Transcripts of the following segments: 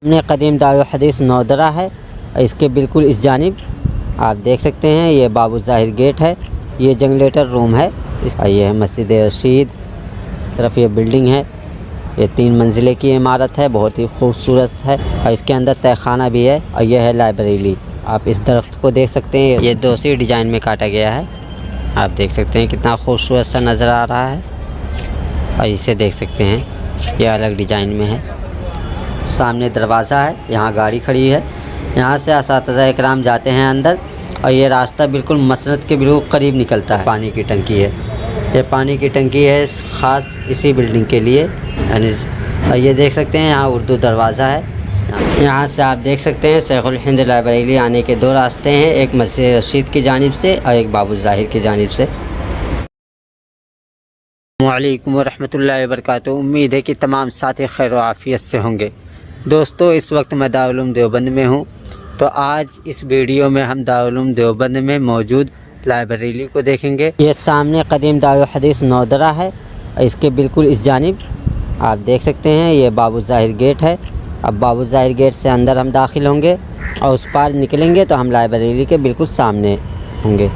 सामने कदीम दारुल हदीस नौदरा है। इसके बिल्कुल इस जानिब आप देख सकते हैं ये बाबू ज़ाहिर गेट है, ये जनरेटर रूम है। ये है मस्जिद रशीद, तरफ ये बिल्डिंग है। ये 3 मंजिले की इमारत है, बहुत ही खूबसूरत है और इसके अंदर तहखाना भी है और यह है लाइब्रेरी। आप इस दरख्त को देख सकते हैं, ये 2 सी डिज़ाइन में काटा गया है। आप देख सकते हैं कितना खूबसूरत सा नज़र आ रहा है और इसे देख सकते हैं ये अलग डिज़ाइन में है। सामने दरवाज़ा है, यहाँ गाड़ी खड़ी है, यहाँ से असातिज़ा इकराम जाते हैं अंदर और ये रास्ता बिल्कुल मसनद के बिल्कुल करीब निकलता है। पानी की टंकी है, ये पानी की टंकी है ख़ास इसी बिल्डिंग के लिए। यानी और ये देख सकते हैं यहाँ उर्दू दरवाज़ा है। यहाँ से आप देख सकते हैं शेखुल हिंद लाइब्रेरी आने के 2 रास्ते हैं, एक मस्जिद रशीद की जानिब से और एक बाबू ज़ाहिर की जानिब से। वालेकुम रहमतुल्लाहि व बरकातुहू। उम्मीद है कि तमाम साथी खैर व आफियत से होंगे। दोस्तों, इस वक्त मैं दारुल उलूम देवबंद में हूँ, तो आज इस वीडियो में हम दारुल उलूम देवबंद में मौजूद लाइब्रेरी को देखेंगे। ये सामने कदीम दारुल हदीस नौदरा है, इसके बिल्कुल इस जानिब आप देख सकते हैं ये बाबू ज़ाहिर गेट है। अब बाबू ज़ाहिर गेट से अंदर हम दाखिल होंगे और उस पार निकलेंगे तो हम लाइब्रेरी के बिल्कुल सामने होंगे।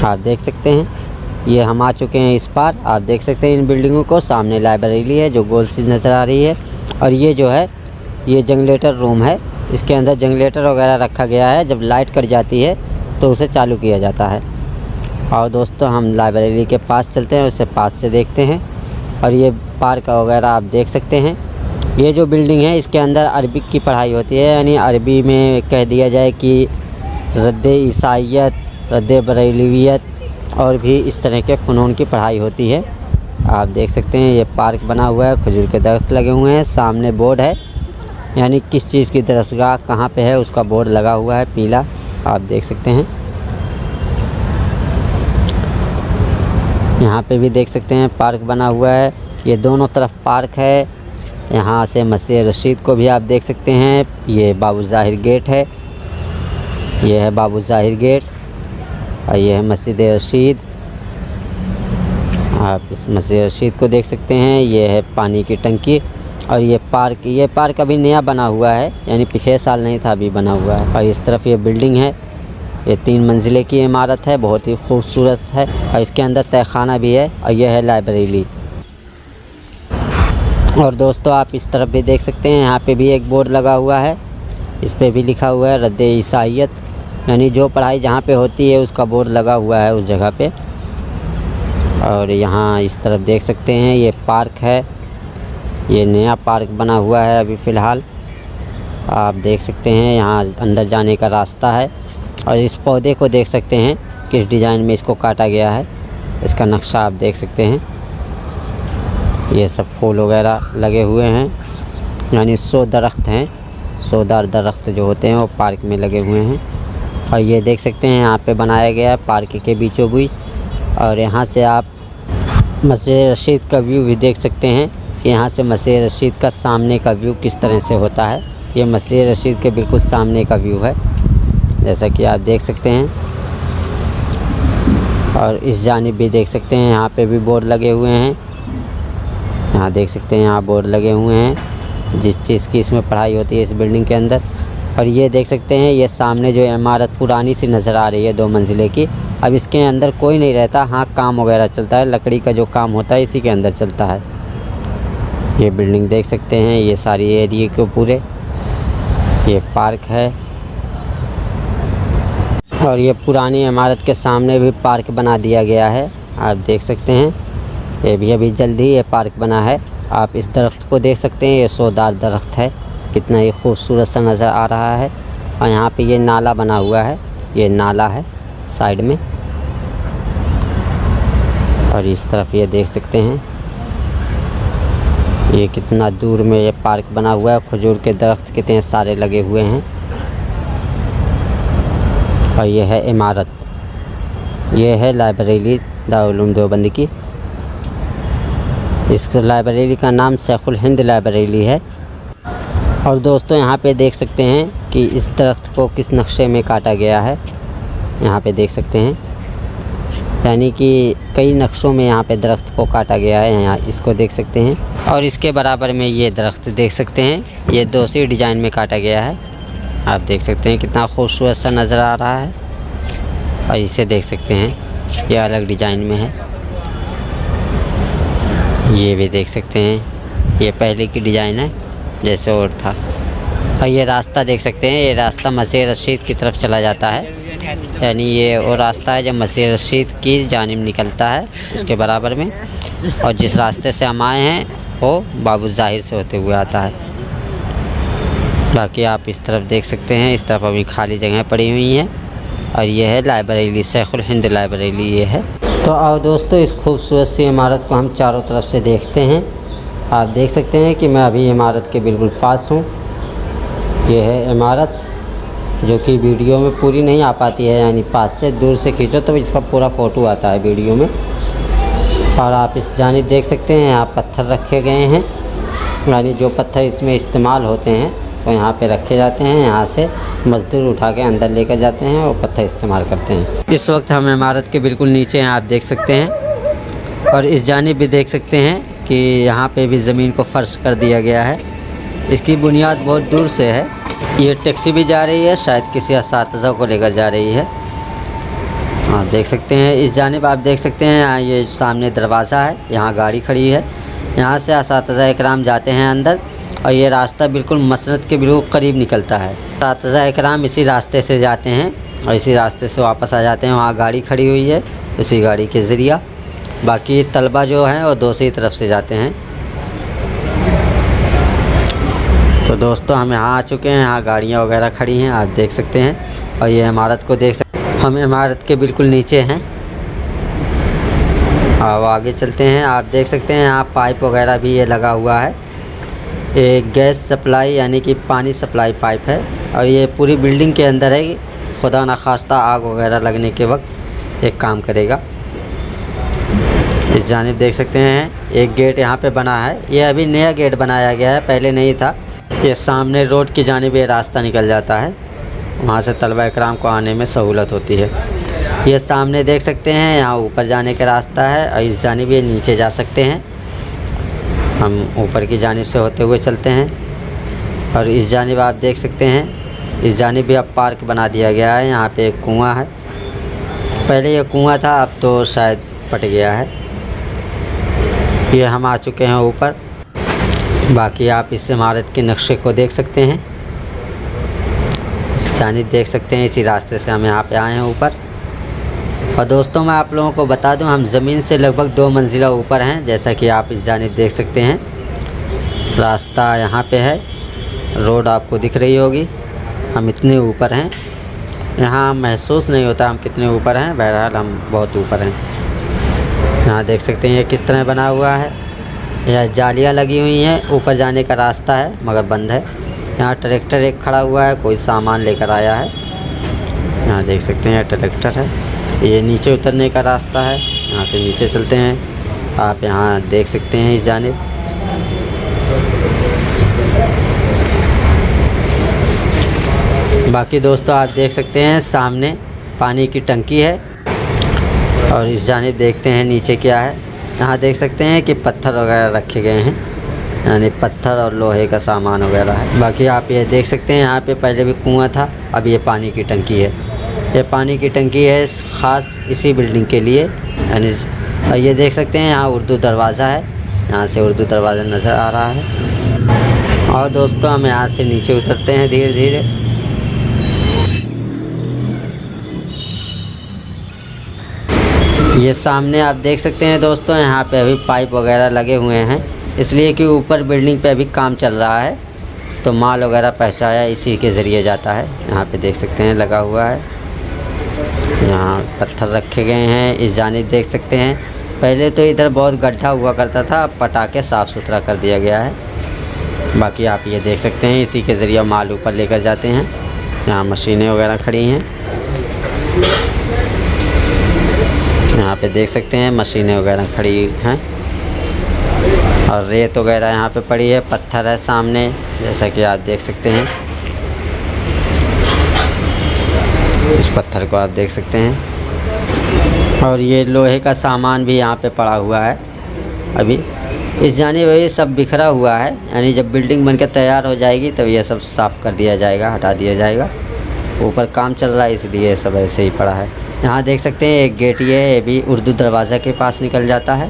आप देख सकते हैं ये हम आ चुके हैं इस पार। आप देख सकते हैं इन बिल्डिंगों को, सामने लाइब्रेरी है जो गोल सी नज़र आ रही है और ये जो है ये जनरेटर रूम है। इसके अंदर जनरेटर वगैरह रखा गया है, जब लाइट कट जाती है तो उसे चालू किया जाता है। और दोस्तों हम लाइब्रेरी के पास चलते हैं, उसे पास से देखते हैं। और ये पार्क वगैरह आप देख सकते हैं। ये जो बिल्डिंग है इसके अंदर अरबिक की पढ़ाई होती है, यानी अरबी में कह दिया जाए कि रद्द ईसाइयत, रद्द बरेलवियत और भी इस तरह के फ़नून की पढ़ाई होती है। आप देख सकते हैं ये पार्क बना हुआ है, खजूर के दरख्त लगे हुए हैं, सामने बोर्ड है यानी किस चीज़ की दरसगाह कहाँ पे है उसका बोर्ड लगा हुआ है पीला, आप देख सकते हैं। यहाँ पे भी देख सकते हैं पार्क बना हुआ है, ये दोनों तरफ पार्क है। यहाँ से मस्जिद रशीद को भी आप देख सकते हैं, ये बाबू ज़ाहिर गेट है, ये है बाबू ज़ाहिर गेट और ये है मस्जिद रशीद। आप इस मस्जिद रशीद को देख सकते हैं, ये है पानी की टंकी और ये पार्क अभी नया बना हुआ है, यानी पिछले साल नहीं था, अभी बना हुआ है। और इस तरफ ये बिल्डिंग है, ये 3 मंजिले की इमारत है, बहुत ही खूबसूरत है और इसके अंदर तहखाना भी है और यह है लाइब्रेरी। और दोस्तों आप इस तरफ भी देख सकते हैं, यहाँ पे भी एक बोर्ड लगा हुआ है, इस पे भी लिखा हुआ है रद्द ईसाइयत, यानी जो पढ़ाई जहाँ पे होती है उसका बोर्ड लगा हुआ है उस जगह पे। और यहाँ इस तरफ देख सकते हैं ये पार्क है, ये नया पार्क बना हुआ है अभी फ़िलहाल। आप देख सकते हैं यहाँ अंदर जाने का रास्ता है और इस पौधे को देख सकते हैं किस डिज़ाइन में इसको काटा गया है, इसका नक्शा आप देख सकते हैं। ये सब फूल वगैरह लगे हुए हैं, यानी 100 दरख्त हैं, 100दार दरख्त जो होते हैं वो पार्क में लगे हुए हैं। और ये देख सकते हैं यहाँ पे बनाया गया है पार्क के बीचों बीच। और यहाँ से आप मस्जिद रशीद का व्यू भी देख सकते हैं, यहाँ से मस्जिद रशीद का सामने का व्यू किस तरह से होता है। ये मस्जिद रशीद के बिल्कुल सामने का व्यू है, जैसा कि आप देख सकते हैं। और इस जानिब भी देख सकते हैं, यहाँ पे भी बोर्ड लगे हुए हैं, यहाँ देख सकते हैं यहाँ बोर्ड लगे हुए हैं जिस चीज़ की इसमें पढ़ाई होती है इस बिल्डिंग के अंदर। और ये देख सकते हैं ये सामने जो इमारत पुरानी सी नज़र आ रही है 2 मंजिले की, अब इसके अंदर कोई नहीं रहता, हाँ काम वगैरह चलता है, लकड़ी का जो काम होता है इसी के अंदर चलता है। ये बिल्डिंग देख सकते हैं, ये सारी एरिए को पूरे, ये पार्क है। और ये पुरानी इमारत के सामने भी पार्क बना दिया गया है, आप देख सकते हैं। ये भी अभी जल्द ही ये पार्क बना है। आप इस दरख्त को देख सकते हैं, ये 100दार दरख्त है, कितना ही खूबसूरत सा नज़र आ रहा है। और यहाँ पे ये नाला बना हुआ है, ये नाला है साइड में। और इस तरफ ये देख सकते हैं ये कितना दूर में ये पार्क बना हुआ है, खजूर के दरख्त कितने सारे लगे हुए हैं। और ये है इमारत, ये है लाइब्रेरी दारुल उलूम देवबंद की। इस लाइब्रेरी का नाम शेखुल हिंद लाइब्रेरी है। और दोस्तों यहाँ पे देख सकते हैं कि इस दरख्त को किस नक्शे में काटा गया है, यहाँ पे देख सकते हैं। यानी कि कई नक्शों में यहाँ पे दरख्त को काटा गया है, यहाँ इसको देख सकते हैं। और इसके बराबर में ये दरख्त देख सकते हैं, ये दूसरी डिज़ाइन में काटा गया है। आप देख सकते हैं कितना खूबसूरत सा नज़र आ रहा है। और इसे देख सकते हैं, ये अलग डिज़ाइन में है। ये भी देख सकते हैं, ये पहले की डिज़ाइन है जैसे और था। और ये रास्ता देख सकते हैं, ये रास्ता मस्जिद रशीद की तरफ चला जाता है, यानी ये वो रास्ता है जो मस्जिद रशीद की जानिब निकलता है उसके बराबर में। और जिस रास्ते से हम आए हैं वो बाबू ज़ाहिर से होते हुए आता है। बाकी आप इस तरफ देख सकते हैं, इस तरफ अभी खाली जगह पड़ी हुई हैं। और ये है लाइब्रेरी, शेखुल हिंद लाइब्रेरी ये है। तो आओ दोस्तों, इस खूबसूरत सी इमारत को हम चारों तरफ से देखते हैं। आप देख सकते हैं कि मैं अभी इमारत के बिल्कुल पास हूँ। ये है इमारत जो कि वीडियो में पूरी नहीं आ पाती है, यानी पास से दूर से खींचो तो इसका पूरा फ़ोटो आता है वीडियो में। और आप इस जानिब देख सकते हैं, यहाँ पत्थर रखे गए हैं, यानी जो पत्थर इसमें इस्तेमाल होते हैं वो यहाँ पे रखे जाते हैं। यहाँ से मज़दूर उठा के अंदर लेकर जाते हैं और पत्थर इस्तेमाल करते हैं। इस वक्त हम इमारत के बिल्कुल नीचे हैं, आप देख सकते हैं। और इस जानिब भी देख सकते हैं कि यहाँ पे भी ज़मीन को फ़र्श कर दिया गया है। इसकी बुनियाद बहुत दूर से है। ये टैक्सी भी जा रही है, शायद किसी असातिज़ा को लेकर जा रही है। आप देख सकते हैं इस जानिब, आप देख सकते हैं यहाँ ये सामने दरवाज़ा है, यहाँ गाड़ी खड़ी है। यहाँ से असातिज़ा इकराम जाते हैं अंदर। और ये रास्ता बिल्कुल मसनद के बिल्कुल करीब निकलता है। असातिज़ा इकराम इसी रास्ते से जाते हैं और इसी रास्ते से वापस आ जाते हैं। वहाँ गाड़ी खड़ी हुई है, इसी गाड़ी के ज़रिया। बाकी तलबा जो हैं वो दूसरी तरफ से जाते हैं। तो दोस्तों हम यहाँ आ चुके हैं, यहाँ गाड़ियाँ वगैरह खड़ी हैं, आप देख सकते हैं। और ये इमारत को देख सकते हैं, हम इमारत के बिल्कुल नीचे हैं। अब आगे चलते हैं, आप देख सकते हैं यहाँ पाइप वगैरह भी ये लगा हुआ है। एक गैस सप्लाई यानी कि पानी सप्लाई पाइप है। और ये पूरी बिल्डिंग के अंदर है, खुदा न खास्ता आग वगैरह लगने के वक्त एक काम करेगा। इस जानिब देख सकते हैं एक गेट यहाँ पे बना है, ये अभी नया गेट बनाया गया है, पहले नहीं था। ये सामने रोड की जानिब ये रास्ता निकल जाता है, वहाँ से तलबा इकराम को आने में सहूलत होती है। ये सामने देख सकते हैं यहाँ ऊपर जाने का रास्ता है। और इस जानिब ये नीचे जा सकते हैं, हम ऊपर की जानिब से होते हुए चलते हैं। और इस जानिब आप देख सकते हैं, इस जानिब भी अब पार्क बना दिया गया है। यहाँ पे एक कुआं है, पहले ये कुआं था, अब तो शायद पट गया है। ये हम आ चुके हैं ऊपर। बाकी आप इस इमारत के नक्शे को देख सकते हैं, इस जानिब देख सकते हैं, इसी रास्ते से हम यहाँ पे आए हैं ऊपर। और दोस्तों मैं आप लोगों को बता दूं, हम ज़मीन से लगभग 2 मंजिला ऊपर हैं, जैसा कि आप इस जानिब देख सकते हैं। रास्ता यहाँ पे है, रोड आपको दिख रही होगी। हम इतने ऊपर हैं, यहाँ महसूस नहीं होता हम कितने ऊपर हैं, बहरहाल हम बहुत ऊपर हैं। यहाँ देख सकते हैं ये किस तरह बना हुआ है, यह जालियाँ लगी हुई हैं, ऊपर जाने का रास्ता है मगर बंद है। यहाँ ट्रैक्टर एक खड़ा हुआ है, कोई सामान लेकर आया है। यहाँ देख सकते हैं ट्रैक्टर है। ये नीचे उतरने का रास्ता है, यहाँ से नीचे चलते हैं। आप यहाँ देख सकते हैं इस जानिब। बाकी दोस्तों आप देख सकते हैं सामने पानी की टंकी है। और इस जानिब देखते हैं नीचे क्या है। यहाँ देख सकते हैं कि पत्थर वगैरह रखे गए हैं, यानी पत्थर और लोहे का सामान वगैरह है। बाकी आप ये देख सकते हैं यहाँ पे पहले भी कुआं था, अब ये पानी की टंकी है। ये पानी की टंकी है ख़ास इसी बिल्डिंग के लिए, यानी ये देख सकते हैं यहाँ उर्दू दरवाज़ा है, यहाँ से उर्दू दरवाज़ा नज़र आ रहा है। और दोस्तों हम यहाँ से नीचे उतरते हैं धीरे धीरे। ये सामने आप देख सकते हैं दोस्तों, यहाँ पे अभी पाइप वगैरह लगे हुए हैं, इसलिए कि ऊपर बिल्डिंग पे अभी काम चल रहा है, तो माल वगैरह पहुँचाया इसी के ज़रिए जाता है। यहाँ पे देख सकते हैं लगा हुआ है, यहाँ पत्थर रखे गए हैं। इस जानिब देख सकते हैं, पहले तो इधर बहुत गड्ढा हुआ करता था, अब पटा के साफ़ सुथरा कर दिया गया है। बाकी आप ये देख सकते हैं इसी के ज़रिए माल ऊपर लेकर जाते हैं। यहाँ मशीनें वगैरह खड़ी हैं, यहाँ पे देख सकते हैं मशीनें वगैरह खड़ी हैं। और रेत वगैरह यहाँ पे पड़ी है, पत्थर है सामने, जैसा कि आप देख सकते हैं। इस पत्थर को आप देख सकते हैं। और ये लोहे का सामान भी यहाँ पे पड़ा हुआ है। अभी इस जानिब ये सब बिखरा हुआ है, यानी जब बिल्डिंग बनकर तैयार हो जाएगी तब ये सब साफ़ कर दिया जाएगा, हटा दिया जाएगा। ऊपर काम चल रहा है इसलिए ये सब ऐसे ही पड़ा है। यहाँ देख सकते हैं एक गेट ये भी उर्दू दरवाज़ा के पास निकल जाता है।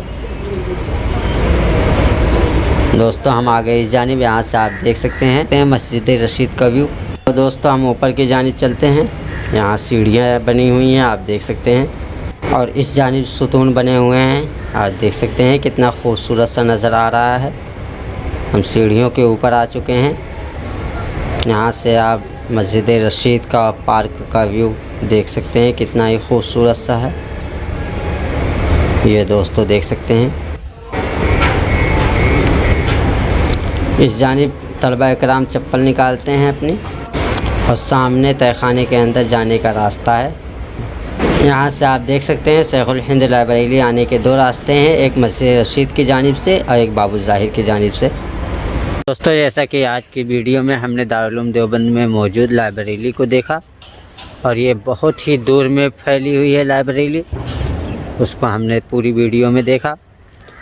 दोस्तों हम आ गए इस जानिब, यहाँ से आप देख सकते हैं मस्जिद रशीद का व्यू। तो दोस्तों हम ऊपर की जानिब चलते हैं, यहाँ सीढ़ियाँ बनी हुई हैं आप देख सकते हैं, और इस जानिब सुतून बने हुए हैं आप देख सकते हैं, कितना खूबसूरत सा नज़र आ रहा है। हम सीढ़ियों के ऊपर आ चुके हैं। यहाँ से आप मस्जिद रशीद का पार्क का व्यू देख सकते हैं, कितना ही खूबसूरत सा है। ये दोस्तों देख सकते हैं इस जानिब तलबा इकराम चप्पल निकालते हैं अपनी, और सामने तहखाने के अंदर जाने का रास्ता है। यहाँ से आप देख सकते हैं शेखुल हिंद लाइब्रेरी आने के दो रास्ते हैं, एक मस्जिद रशीद की जानिब से और एक बाबू ज़ाहिर की जानिब से। दोस्तों जैसा कि आज की वीडियो में हमने दारुल उलूम देवबंद में मौजूद लाइब्रेरी को देखा, और ये बहुत ही दूर में फैली हुई है लाइब्रेरी, उसको हमने पूरी वीडियो में देखा।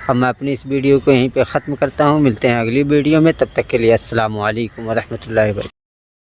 अब मैं अपनी इस वीडियो को यहीं पे ख़त्म करता हूँ। मिलते हैं अगली वीडियो में, तब तक के लिए अस्सलामु अलैकुम व रहमतुल्लाहि व बरकातहू।